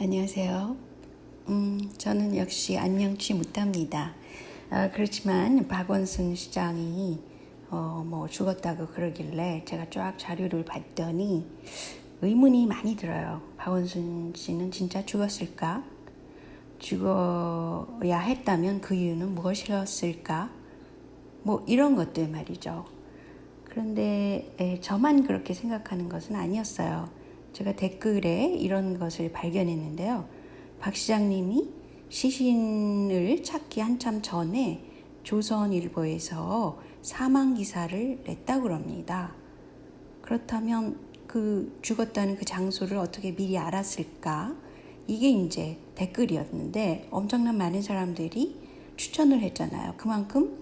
안녕하세요. 저는 역시 안녕치 못합니다. 그렇지만 박원순 시장이 죽었다고 그러길래 제가 쫙 자료를 봤더니 의문이 많이 들어요. 박원순 씨는 진짜 죽었을까? 죽어야 했다면 그 이유는 무엇이었을까? 이런 것들 말이죠. 그런데 저만 그렇게 생각하는 것은 아니었어요. 제가 댓글에 이런 것을 발견했는데요. 박 시장님이 시신을 찾기 한참 전에 조선일보에서 사망 기사를 냈다고 그럽니다. 그렇다면 그 죽었다는 그 장소를 어떻게 미리 알았을까? 이게 이제 댓글이었는데 엄청난 많은 사람들이 추천을 했잖아요. 그만큼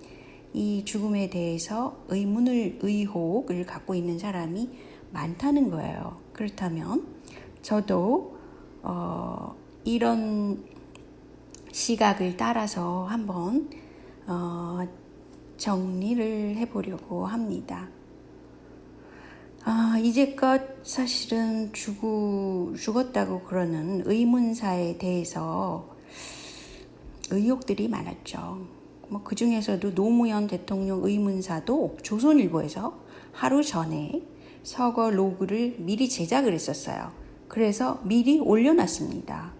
이 죽음에 대해서 의혹을 갖고 있는 사람이 많다는 거예요. 그렇다면 저도 이런 시각을 따라서 한번 정리를 해보려고 합니다. 이제껏 사실은 죽었다고 그러는 의문사에 대해서 의혹들이 많았죠. 그 중에서도 노무현 대통령 의문사도 조선일보에서 하루 전에 서거 로그를 미리 제작을 했었어요. 그래서 미리 올려놨습니다.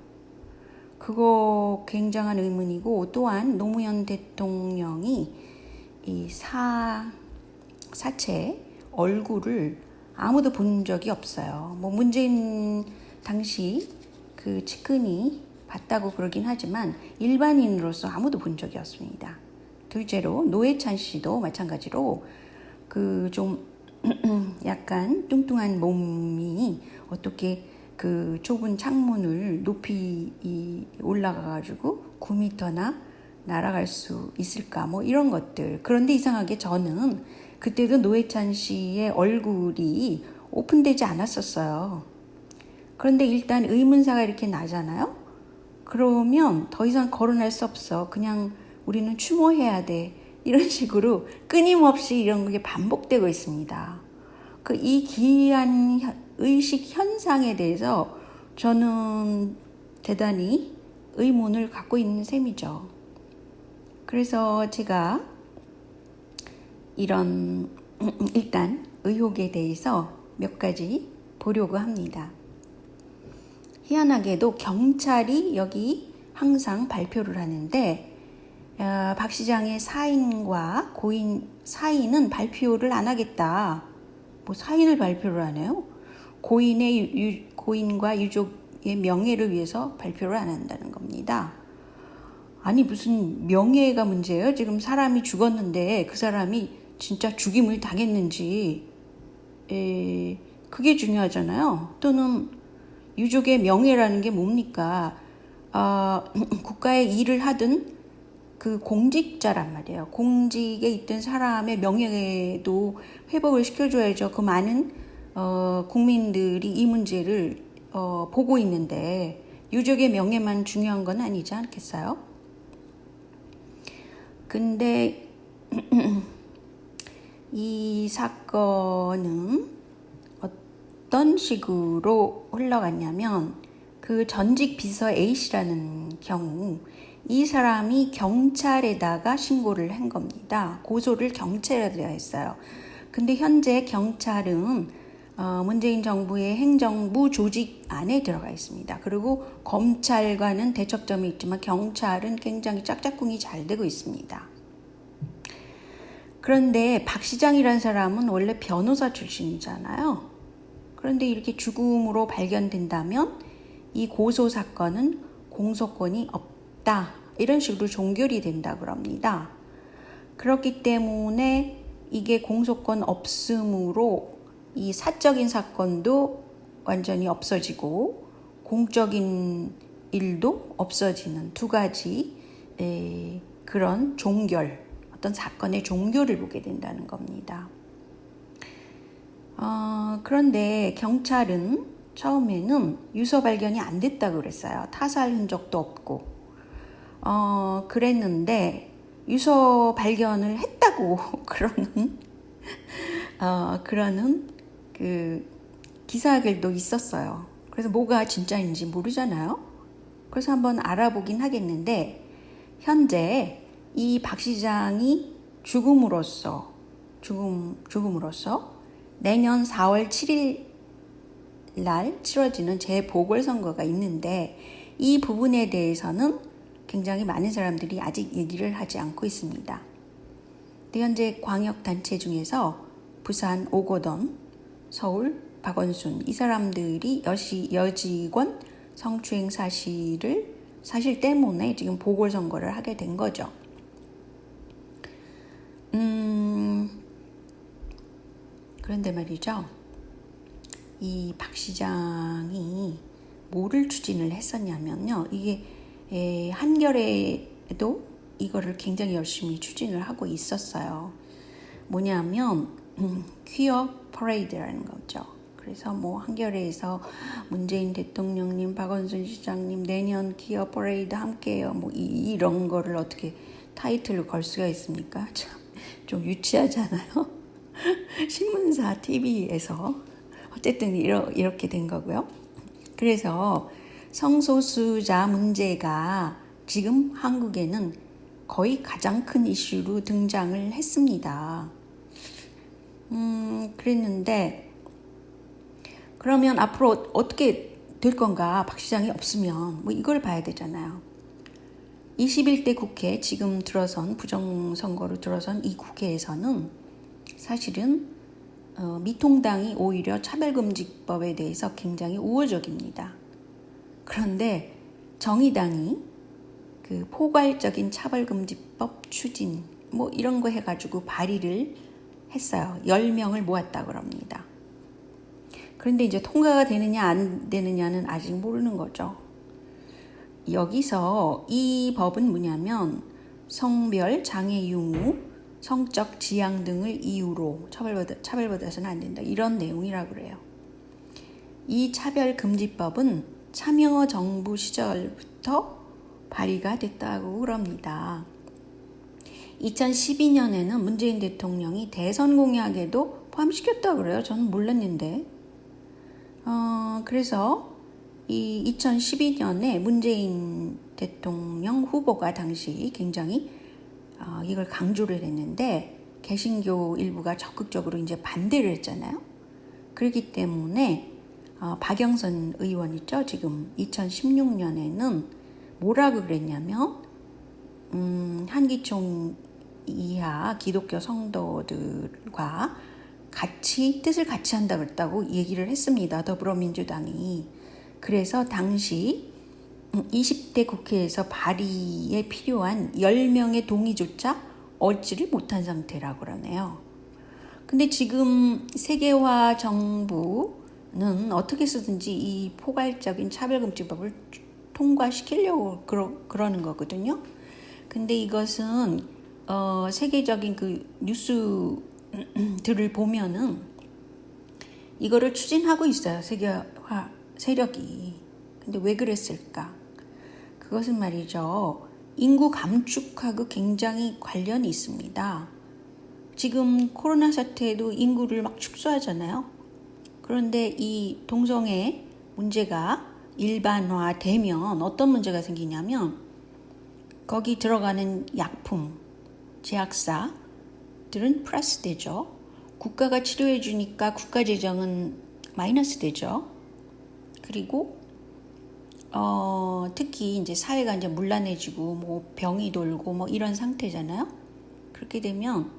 그거 굉장한 의문이고, 또한 노무현 대통령이 이 사체 얼굴을 아무도 본 적이 없어요. 문재인 당시 그 측근이 봤다고 그러긴 하지만 일반인으로서 아무도 본 적이 없습니다. 둘째로 노회찬 씨도 마찬가지로 그 좀 약간 뚱뚱한 몸이 어떻게 그 좁은 창문을 높이 올라가가지고 9m나 날아갈 수 있을까? 이런 것들. 그런데 이상하게 저는 그때도 노회찬 씨의 얼굴이 오픈되지 않았었어요. 그런데 일단 의문사가 이렇게 나잖아요. 그러면 더 이상 거론할 수 없어. 그냥 우리는 추모해야 돼. 이런 식으로 끊임없이 이런 게 반복되고 있습니다. 이 기이한 의식 현상에 대해서 저는 대단히 의문을 갖고 있는 셈이죠. 그래서 제가 이런 일단 의혹에 대해서 몇 가지 보려고 합니다. 희한하게도 경찰이 여기 항상 발표를 하는데 박 시장의 사인과 고인 사인은 발표를 안 하겠다. 사인을 발표를 하네요. 고인과 유족의 명예를 위해서 발표를 안 한다는 겁니다. 아니 무슨 명예가 문제예요? 지금 사람이 죽었는데 그 사람이 진짜 죽임을 당했는지 그게 중요하잖아요. 또는 유족의 명예라는 게 뭡니까? 국가에 일을 하든 그 공직자란 말이에요. 공직에 있던 사람의 명예도 회복을 시켜줘야죠. 그 많은 국민들이 이 문제를 보고 있는데 유족의 명예만 중요한 건 아니지 않겠어요? 근데 이 사건은 어떤 식으로 흘러갔냐면 그 전직 비서 A씨라는 경우 이 사람이 경찰에다가 신고를 한 겁니다. 고소를 경찰에다가 했어요. 근데 현재 경찰은 문재인 정부의 행정부 조직 안에 들어가 있습니다. 그리고 검찰과는 대척점이 있지만 경찰은 굉장히 짝짝꿍이 잘 되고 있습니다. 그런데 박 시장이라는 사람은 원래 변호사 출신이잖아요. 그런데 이렇게 죽음으로 발견된다면 이 고소 사건은 공소권이 없다. 이런 식으로 종결이 된다고 그럽니다. 그렇기 때문에 이게 공소권 없음으로 이 사적인 사건도 완전히 없어지고 공적인 일도 없어지는 두 가지 그런 종결, 어떤 사건의 종결을 보게 된다는 겁니다. 그런데 경찰은 처음에는 유서 발견이 안 됐다고 그랬어요. 타살 흔적도 없고. 그랬는데 유서 발견을 했다고 그러는 그 기사들도 있었어요. 그래서 뭐가 진짜인지 모르잖아요. 그래서 한번 알아보긴 하겠는데 현재 이 박 시장이 죽음으로써 내년 4월 7일 날 치러지는 재보궐선거가 있는데 이 부분에 대해서는 굉장히 많은 사람들이 아직 얘기를 하지 않고 있습니다. 현재 광역단체 중에서 부산 오거돈, 서울 박원순 이 사람들이 여직원 성추행 사실 때문에 지금 보궐선거를 하게 된 거죠. 그런데 말이죠. 이 박 시장이 뭐를 추진을 했었냐면요. 이게 한겨레도 이거를 굉장히 열심히 추진을 하고 있었어요. 뭐냐면 퀴어 퍼레이드라는 거죠. 그래서 뭐 한겨레에서 문재인 대통령님, 박원순 시장님 내년 퀴어 퍼레이드 함께해요. 뭐 이런 거를 어떻게 타이틀로 걸 수가 있습니까? 참 좀 유치하잖아요. 신문사 TV에서 어쨌든 이렇게 된 거고요. 그래서 성소수자 문제가 지금 한국에는 거의 가장 큰 이슈로 등장을 했습니다. 그랬는데 그러면 앞으로 어떻게 될 건가? 박 시장이 없으면 뭐 이걸 봐야 되잖아요. 21대 국회 지금 부정선거로 들어선 이 국회에서는 사실은 미통당이 오히려 차별금지법에 대해서 굉장히 우호적입니다. 그런데 정의당이 그 포괄적인 차별금지법 추진 뭐 이런 거 해가지고 발의를 했어요. 10명을 모았다고 합니다. 그런데 이제 통과가 되느냐 안 되느냐는 아직 모르는 거죠. 여기서 이 법은 뭐냐면 성별, 장애 유무, 성적 지향 등을 이유로 차별받아서는 안 된다. 이런 내용이라고 그래요. 이 차별금지법은 참여정부 시절부터 발의가 됐다고 그럽니다. 2012년에는 문재인 대통령이 대선 공약에도 포함시켰다고 그래요. 저는 몰랐는데. 그래서 이 2012년에 문재인 대통령 후보가 당시 굉장히 이걸 강조를 했는데 개신교 일부가 적극적으로 이제 반대를 했잖아요. 그렇기 때문에 박영선 의원 있죠. 지금 2016년에는 뭐라고 그랬냐면 한기총 이하 기독교 성도들과 뜻을 같이 한다고 그랬다고 얘기를 했습니다. 더불어민주당이. 그래서 당시 20대 국회에서 발의에 필요한 10명의 동의조차 얻지를 못한 상태라고 그러네요. 근데 지금 세계화 정부는 어떻게 쓰든지 이 포괄적인 차별금지법을 통과시키려고 그러는 거거든요. 근데 이것은 세계적인 그 뉴스들을 보면은 이거를 추진하고 있어요. 세계화 세력이. 근데 왜 그랬을까? 그것은 말이죠. 인구 감축하고 굉장히 관련이 있습니다. 지금 코로나 사태에도 인구를 막 축소하잖아요. 그런데 이 동성애 문제가 일반화되면 어떤 문제가 생기냐면 거기 들어가는 약품, 제약사들은 플러스 되죠. 국가가 치료해 주니까 국가 재정은 마이너스 되죠. 그리고 특히 이제 사회가 이제 문란해지고 뭐 병이 돌고 뭐 이런 상태잖아요. 그렇게 되면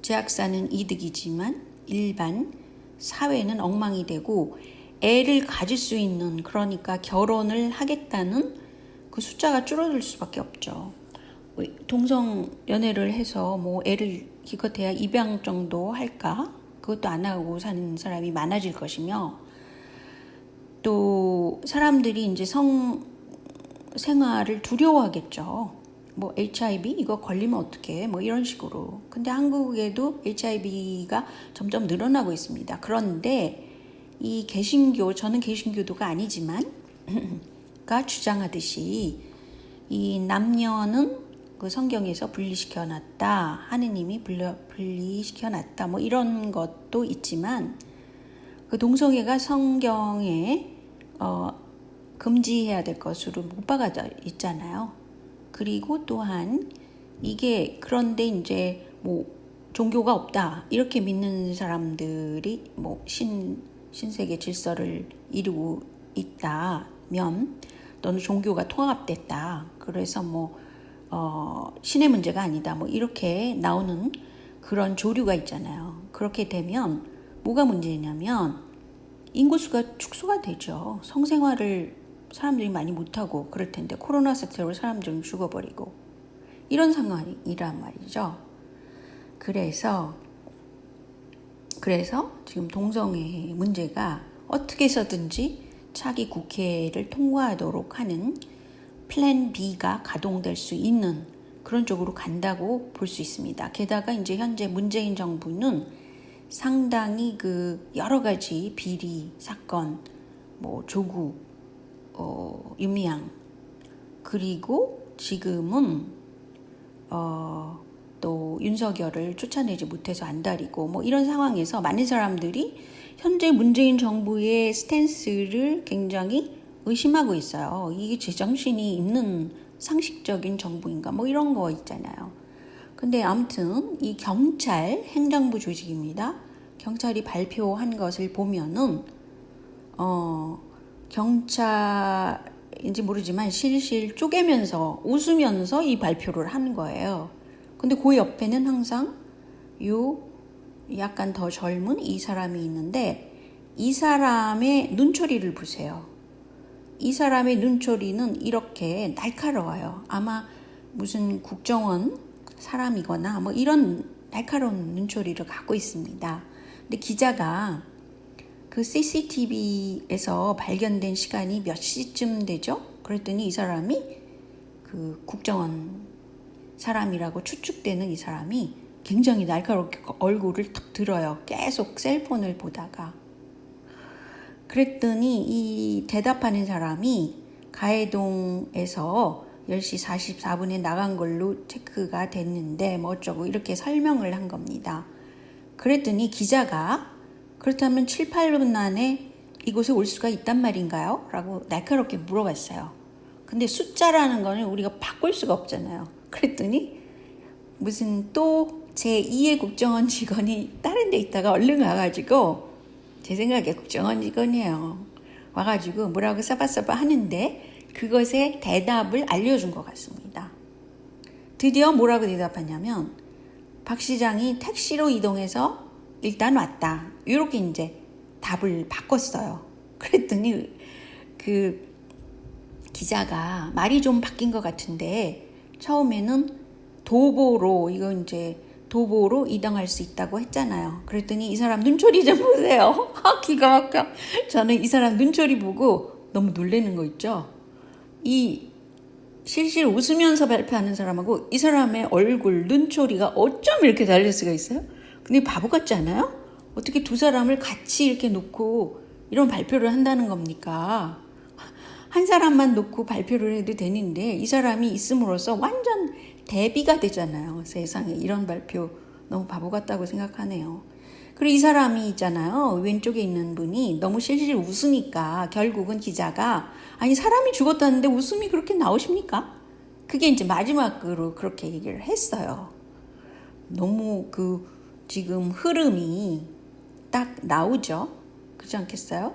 제약사는 이득이지만 일반 사회는 엉망이 되고 애를 가질 수 있는 그러니까 결혼을 하겠다는 그 숫자가 줄어들 수밖에 없죠. 동성 연애를 해서 뭐 애를 기껏해야 입양 정도 할까? 그것도 안 하고 사는 사람이 많아질 것이며 또 사람들이 이제 생활을 두려워하겠죠. 뭐 HIV 이거 걸리면 어떡해 뭐 이런 식으로. 근데 한국에도 HIV가 점점 늘어나고 있습니다. 그런데 이 저는 개신교도가 아니지만 가 주장하듯이 이 남녀는 그 성경에서 분리시켜놨다. 하느님이 분리시켜놨다. 뭐 이런 것도 있지만 그 동성애가 성경에 금지해야 될 것으로 못 박아져 있잖아요. 그리고 또한 이게 그런데 이제 뭐 종교가 없다 이렇게 믿는 사람들이 뭐 신세계 질서를 이루고 있다면 또는 종교가 통합됐다. 그래서 뭐 신의 문제가 아니다. 뭐 이렇게 나오는 그런 조류가 있잖아요. 그렇게 되면 뭐가 문제냐면 인구수가 축소가 되죠. 성생활을 사람들이 많이 못하고 그럴 텐데 코로나 사태로 사람들은 죽어버리고 이런 상황이란 말이죠. 그래서 지금 동성애 문제가 어떻게 해서든지 차기 국회를 통과하도록 하는 플랜 B가 가동될 수 있는 그런 쪽으로 간다고 볼 수 있습니다. 게다가 이제 현재 문재인 정부는 상당히 그 여러 가지 비리 사건, 뭐 조국, 윤미향, 그리고 지금은 또 윤석열을 쫓아내지 못해서 안달이고 뭐 이런 상황에서 많은 사람들이 현재 문재인 정부의 스탠스를 굉장히 의심하고 있어요. 이게 제정신이 있는 상식적인 정부인가 뭐 이런 거 있잖아요. 근데 아무튼 이 경찰 행정부 조직입니다. 경찰이 발표한 것을 보면은 경찰인지 모르지만 실실 쪼개면서 웃으면서 이 발표를 한 거예요. 근데 그 옆에는 항상 약간 더 젊은 이 사람이 있는데 이 사람의 눈초리를 보세요. 이 사람의 눈초리는 이렇게 날카로워요. 아마 무슨 국정원 사람이거나 뭐 이런 날카로운 눈초리를 갖고 있습니다. 근데 기자가 그 CCTV에서 발견된 시간이 몇 시쯤 되죠? 그랬더니 이 사람이 그 국정원 사람이라고 추측되는 이 사람이 굉장히 날카롭게 얼굴을 탁 들어요. 계속 셀폰을 보다가. 그랬더니 이 대답하는 사람이 가해동에서 10시 44분에 나간 걸로 체크가 됐는데 뭐 어쩌고 이렇게 설명을 한 겁니다. 그랬더니 기자가 그렇다면 7, 8분 안에 이곳에 올 수가 있단 말인가요? 라고 날카롭게 물어봤어요. 근데 숫자라는 거는 우리가 바꿀 수가 없잖아요. 그랬더니 무슨 또 제2의 국정원 직원이 다른 데 있다가 얼른 와가지고 제 생각에 국정원 직원이에요. 와가지고 뭐라고 싸바싸바 하는데 그것에 대답을 알려준 것 같습니다. 드디어 뭐라고 대답하냐면 박 시장이 택시로 이동해서 일단 왔다. 이렇게 이제 답을 바꿨어요. 그랬더니 그 기자가 말이 좀 바뀐 것 같은데 처음에는 도보로 이동할 수 있다고 했잖아요. 그랬더니 이 사람 눈초리 좀 보세요. 기가 막혀. 저는 이 사람 눈초리 보고 너무 놀라는 거 있죠. 이 실실 웃으면서 발표하는 사람하고 이 사람의 얼굴, 눈초리가 어쩜 이렇게 다를 수가 있어요? 근데 바보 같지 않아요? 어떻게 두 사람을 같이 이렇게 놓고 이런 발표를 한다는 겁니까? 한 사람만 놓고 발표를 해도 되는데 이 사람이 있음으로써 완전 대비가 되잖아요. 세상에 이런 발표 너무 바보 같다고 생각하네요. 그리고 이 사람이 있잖아요. 왼쪽에 있는 분이 너무 실실 웃으니까 결국은 기자가 아니 사람이 죽었다는데 웃음이 그렇게 나오십니까? 그게 이제 마지막으로 그렇게 얘기를 했어요. 너무 지금 흐름이 딱 나오죠. 그렇지 않겠어요?